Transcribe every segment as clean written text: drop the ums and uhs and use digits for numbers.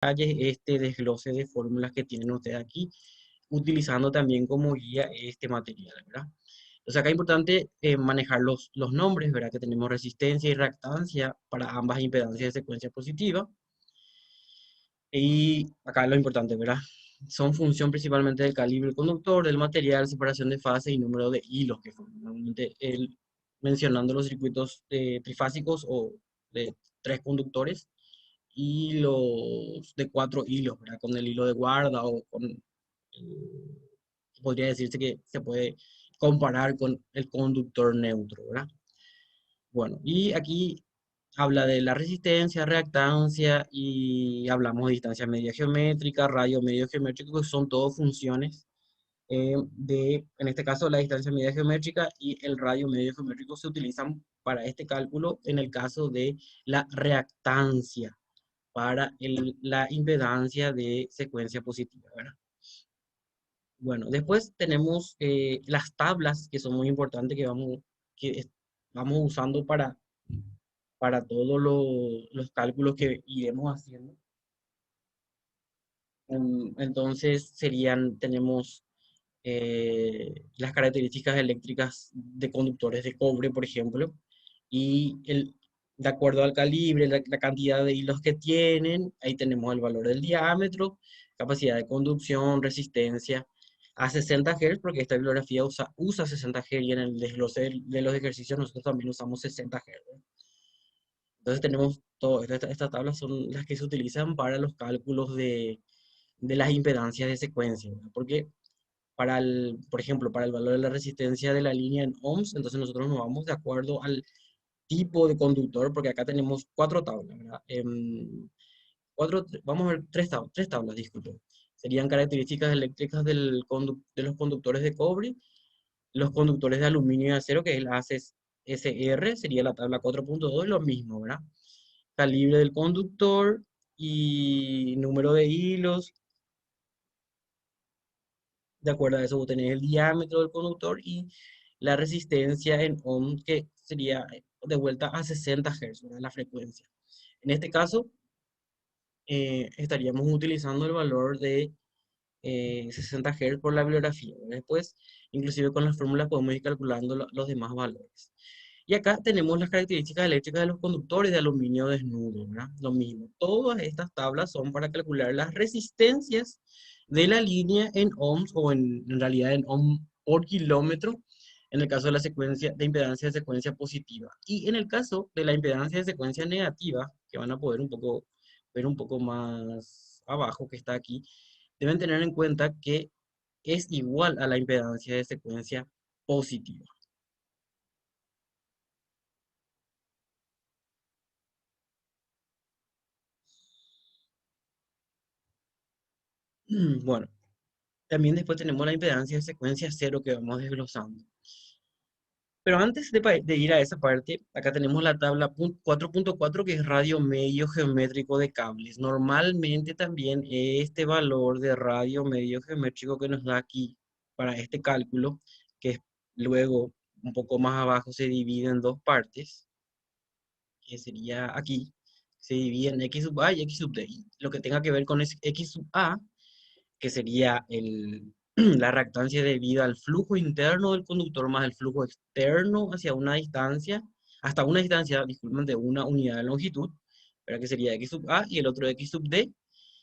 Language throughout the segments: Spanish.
este desglose de fórmulas que tienen ustedes aquí, utilizando también como guía este material, ¿verdad? Entonces acá es importante manejar los nombres, ¿verdad? Que tenemos resistencia y reactancia para ambas impedancias de secuencia positiva. Y acá lo importante, ¿verdad? Son función principalmente del calibre del conductor, del material, separación de fase y número de hilos que forman. Normalmente mencionando los circuitos trifásicos o de tres conductores y los de cuatro hilos, ¿verdad? Con el hilo de guarda o con, podría decirse que se puede comparar con el conductor neutro, ¿verdad? Bueno, y aquí habla de la resistencia, reactancia y hablamos de distancia media geométrica, radio medio geométrico, que son todas funciones en este caso, la distancia media geométrica y el radio medio geométrico se utilizan para este cálculo en el caso de la reactancia para la impedancia de secuencia positiva, ¿verdad? Bueno, después tenemos las tablas que son muy importantes vamos usando para todos los cálculos que iremos haciendo. Entonces tenemos las características eléctricas de conductores de cobre, por ejemplo, y de acuerdo al calibre, la cantidad de hilos que tienen, ahí tenemos el valor del diámetro, capacidad de conducción, resistencia, a 60 Hz, porque esta bibliografía usa 60 Hz y en el desglose de los ejercicios nosotros también usamos 60 Hz. Entonces tenemos todo, estas tablas son las que se utilizan para los cálculos de las impedancias de secuencia, ¿verdad? Porque por ejemplo, para el valor de la resistencia de la línea en ohms, entonces nosotros nos vamos de acuerdo al tipo de conductor, porque acá tenemos cuatro tablas, ¿verdad? Vamos a ver tres tablas, disculpe. Serían características eléctricas de los conductores de cobre, los conductores de aluminio y acero, que es el ACSR, sería la tabla 4.2, lo mismo, ¿verdad? Calibre del conductor y número de hilos. De acuerdo a eso, vos tenés el diámetro del conductor y la resistencia en ohm, que sería de vuelta a 60 Hz, ¿verdad? La frecuencia. En este caso, estaríamos utilizando el valor de 60 Hz por la bibliografía, ¿verdad? Después, inclusive con las fórmulas podemos ir calculando los demás valores. Y acá tenemos las características eléctricas de los conductores de aluminio desnudo, ¿verdad? Lo mismo. Todas estas tablas son para calcular las resistencias de la línea en ohms o en realidad en ohm por kilómetro en el caso de la secuencia de impedancia de secuencia positiva. Y en el caso de la impedancia de secuencia negativa, que van a poder ver un poco más abajo que está aquí, deben tener en cuenta que es igual a la impedancia de secuencia positiva. Bueno, también después tenemos la impedancia de secuencia cero que vamos desglosando. Pero antes de ir a esa parte, acá tenemos la tabla 4.4 que es radio medio geométrico de cables. Normalmente también este valor de radio medio geométrico que nos da aquí para este cálculo, que luego un poco más abajo se divide en dos partes, que sería aquí, se divide en X sub A y X sub D. Y lo que tenga que ver con X sub A, que sería la reactancia debida al flujo interno del conductor más el flujo externo hacia una distancia, hasta una distancia, disculpen, de una unidad de longitud, pero que sería X sub A, y el otro X sub D,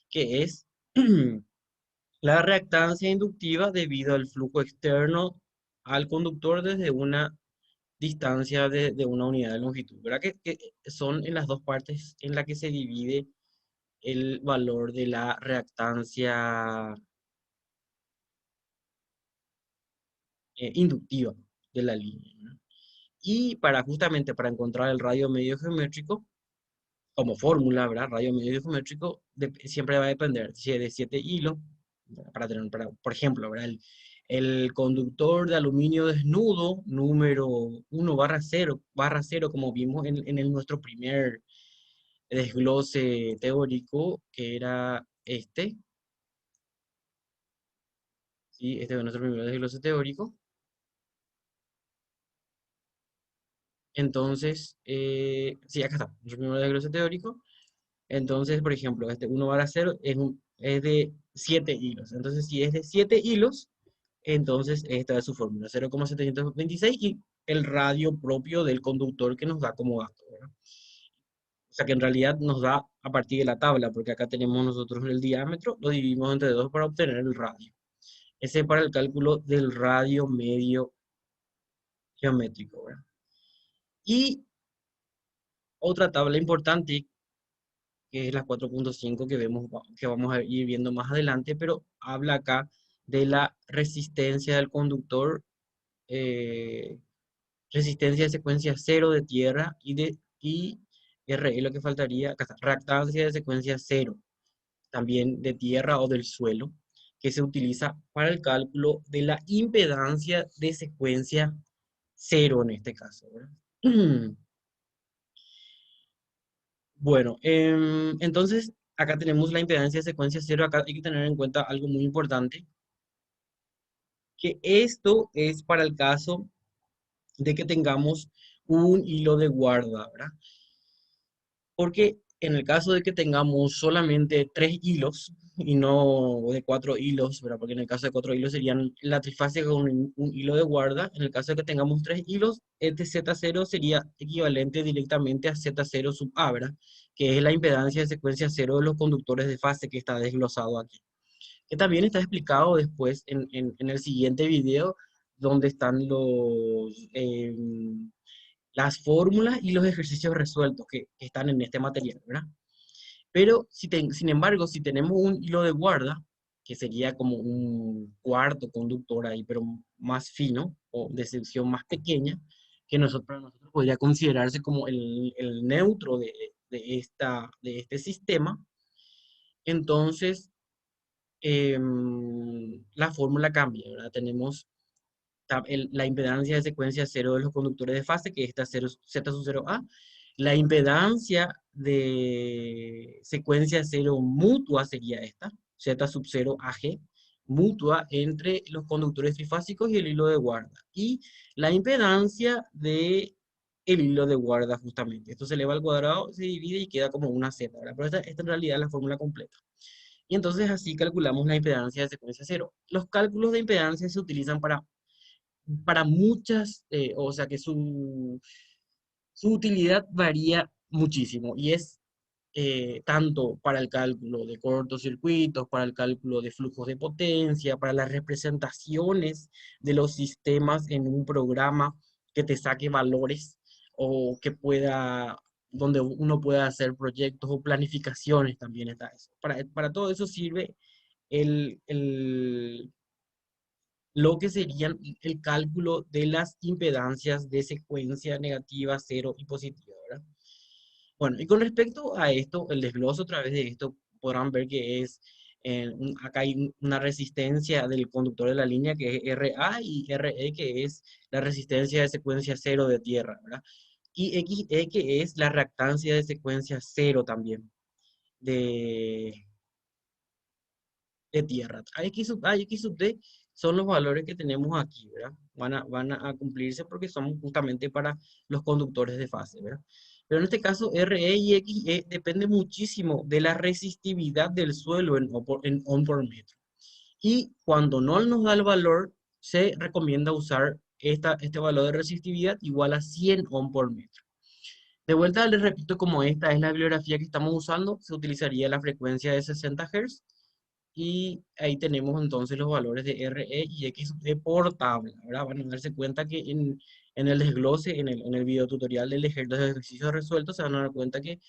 que es la reactancia inductiva debido al flujo externo al conductor desde una distancia de una unidad de longitud, ¿verdad? Que son en las dos partes en las que se divide el valor de la reactancia inductiva de la línea, ¿no? Y justamente para encontrar el radio medio geométrico, como fórmula, ¿verdad? Radio medio geométrico siempre va a depender si es de 7 hilos, por ejemplo, ¿verdad? El conductor de aluminio desnudo, número 1/0, como vimos nuestro primer desglose teórico, que era ¿sí? Este es nuestro primer desglose teórico. Entonces, sí, acá está, nuestro primer desglose teórico. Entonces, por ejemplo, este 1/0 es de 7 hilos. Entonces, si es de 7 hilos, entonces esta es su fórmula, 0,726 y el radio propio del conductor que nos da como dato, ¿verdad? O sea que en realidad nos da a partir de la tabla, porque acá tenemos nosotros el diámetro, lo dividimos entre 2 para obtener el radio. Ese es para el cálculo del radio medio geométrico, ¿verdad? Y otra tabla importante, que es la 4.5 que vemos, que vamos a ir viendo más adelante, pero habla acá de la resistencia del conductor, eh, resistencia de secuencia cero de tierra y RE, lo que faltaría, acá está, reactancia de secuencia cero, también de tierra o del suelo, que se utiliza para el cálculo de la impedancia de secuencia cero en este caso, ¿verdad? Bueno, entonces acá tenemos la impedancia de secuencia cero. Acá hay que tener en cuenta algo muy importante, que esto es para el caso de que tengamos un hilo de guarda, ¿verdad? Porque en el caso de que tengamos solamente 3 hilos y no de 4 hilos, ¿verdad? Porque en el caso de 4 hilos serían la trifásica con un hilo de guarda. En el caso de que tengamos 3 hilos, este Z0 sería equivalente directamente a Z0 sub A, ¿verdad? Que es la impedancia de secuencia cero de los conductores de fase que está desglosado aquí. Que también está explicado después en el siguiente video, donde están las fórmulas y los ejercicios resueltos que están en este material, ¿verdad? Pero, sin embargo, si tenemos un hilo de guarda, que sería como un cuarto conductor ahí, pero más fino o de sección más pequeña, que para nosotros podría considerarse como el neutro de este sistema, entonces la fórmula cambia, ¿verdad? Tenemos la impedancia de secuencia cero de los conductores de fase, que es esta 0, Z sub 0A, la impedancia de secuencia cero mutua sería esta, Z sub 0 AG, mutua entre los conductores trifásicos y el hilo de guarda, y la impedancia de el hilo de guarda justamente. Esto se eleva al cuadrado, se divide y queda como una Z, ¿verdad? Pero esta en realidad es la fórmula completa. Y entonces así calculamos la impedancia de secuencia cero. Los cálculos de impedancia se utilizan para muchas, o sea que su utilidad varía muchísimo y es tanto para el cálculo de cortocircuitos, para el cálculo de flujos de potencia, para las representaciones de los sistemas en un programa que te saque valores o que pueda, donde uno pueda hacer proyectos o planificaciones también está eso. Para todo eso sirve el lo que serían el cálculo de las impedancias de secuencia negativa, cero y positiva, ¿verdad? Bueno, y con respecto a esto, el desglose a través de esto, podrán ver que es, acá hay una resistencia del conductor de la línea que es RA y RE que es la resistencia de secuencia cero de tierra, ¿verdad? Y XE que es la reactancia de secuencia cero también de, de tierra. A y X sub D son los valores que tenemos aquí, ¿verdad? Van a cumplirse porque son justamente para los conductores de fase, ¿verdad? Pero en este caso, RE y XE depende muchísimo de la resistividad del suelo en ohm por metro. Y cuando no nos da el valor, se recomienda usar este valor de resistividad igual a 100 ohm por metro. De vuelta les repito, como esta es la bibliografía que estamos usando, se utilizaría la frecuencia de 60 Hz y ahí tenemos entonces los valores de RE y X sub D por tabla, ¿verdad? Van a darse cuenta que en el desglose, en el video tutorial del ejercicio resuelto, se van a dar cuenta que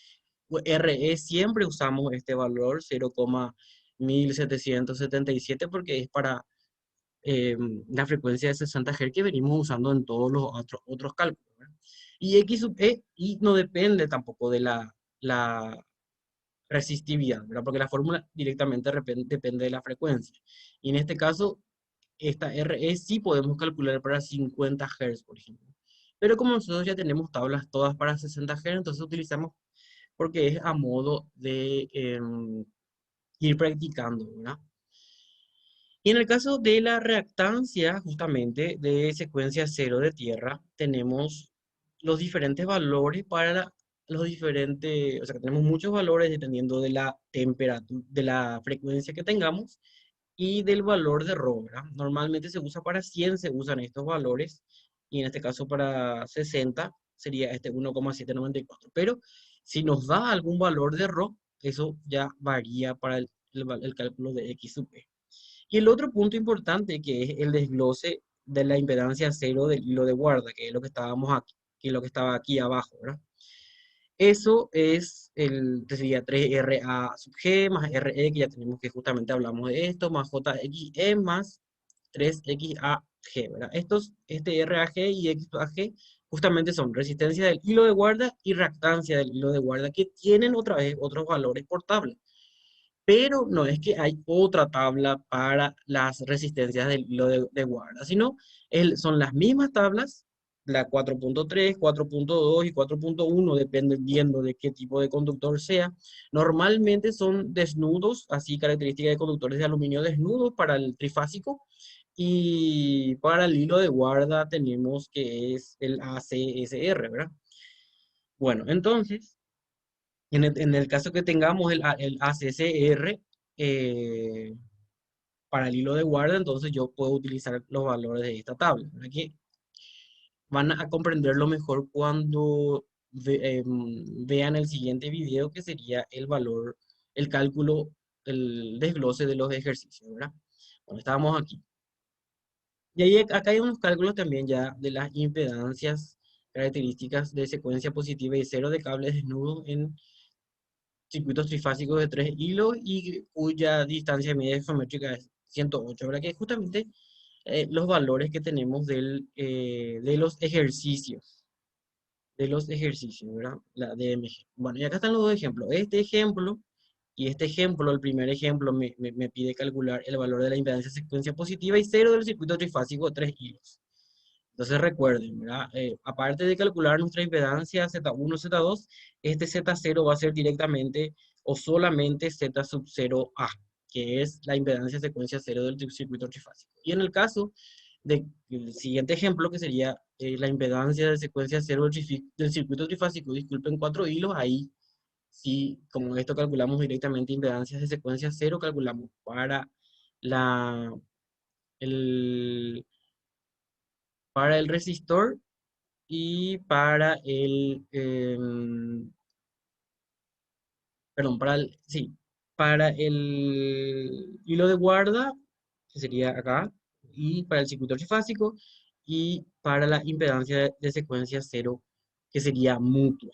RE siempre usamos este valor 0,1777 porque es para la frecuencia de 60 Hz que venimos usando en todos los otros cálculos, ¿verdad? Y X sub E y no depende tampoco de la resistividad, ¿verdad? Porque la fórmula directamente depende de la frecuencia. Y en este caso, esta RE sí podemos calcular para 50 Hz, por ejemplo. Pero como nosotros ya tenemos tablas todas para 60 Hz, entonces utilizamos porque es a modo de ir practicando, ¿verdad? Y en el caso de la reactancia, justamente, de secuencia cero de tierra, tenemos los diferentes valores para los diferentes, o sea, que tenemos muchos valores dependiendo de la temperatura, de la frecuencia que tengamos y del valor de rho, ¿verdad? Normalmente se usa para 100, se usan estos valores, y en este caso para 60 sería este 1,794. Pero si nos da algún valor de rho, eso ya varía para el cálculo de X sub E. Y el otro punto importante, que es el desglose de la impedancia cero del hilo de guarda, que es lo que estábamos aquí, que es lo que estaba aquí abajo, ¿verdad? Eso es que sería 3RA sub G más RE, que ya tenemos que justamente hablamos de esto, más JXE más 3XAG, ¿verdad? Este RAG y XAG justamente son resistencia del hilo de guarda y reactancia del hilo de guarda, que tienen otra vez otros valores por tabla. Pero no es que hay otra tabla para las resistencias del hilo de guarda, sino son las mismas tablas, la 4.3, 4.2 y 4.1, dependiendo de qué tipo de conductor sea. Normalmente son desnudos, así características de conductores de aluminio desnudos para el trifásico. Y para el hilo de guarda tenemos que es el ACSR, ¿verdad? Bueno, entonces, en el caso que tengamos el ACCR, eh, para el hilo de guarda, entonces yo puedo utilizar los valores de esta tabla, ¿verdad? Que van a comprenderlo mejor cuando vean el siguiente video, que sería el valor, el cálculo, el desglose de los ejercicios, ¿verdad? Bueno, estábamos aquí. Y ahí acá hay unos cálculos también ya de las impedancias, características de secuencia positiva y cero de cables desnudos en circuitos trifásicos de 3 hilos y cuya distancia media isométrica es 108, ¿verdad? Que es justamente los valores que tenemos de los ejercicios, ¿verdad? La DMG. Bueno, y acá están los dos ejemplos. Este ejemplo y este ejemplo, el primer ejemplo, me pide calcular el valor de la impedancia secuencia positiva y cero del circuito trifásico de 3 hilos. Entonces recuerden, ¿verdad? Aparte de calcular nuestra impedancia Z1, Z2, este Z0 va a ser directamente o solamente Z sub 0A, que es la impedancia secuencia cero del circuito trifásico. Y en el caso del siguiente ejemplo, que sería la impedancia de secuencia cero del circuito trifásico, disculpen, 4 hilos, ahí sí, como esto calculamos directamente impedancias de secuencia cero, calculamos la, el, para el resistor y perdón, sí, para el hilo de guarda, que sería acá, y para el circuito trifásico, y para la impedancia de secuencia cero, que sería mutua.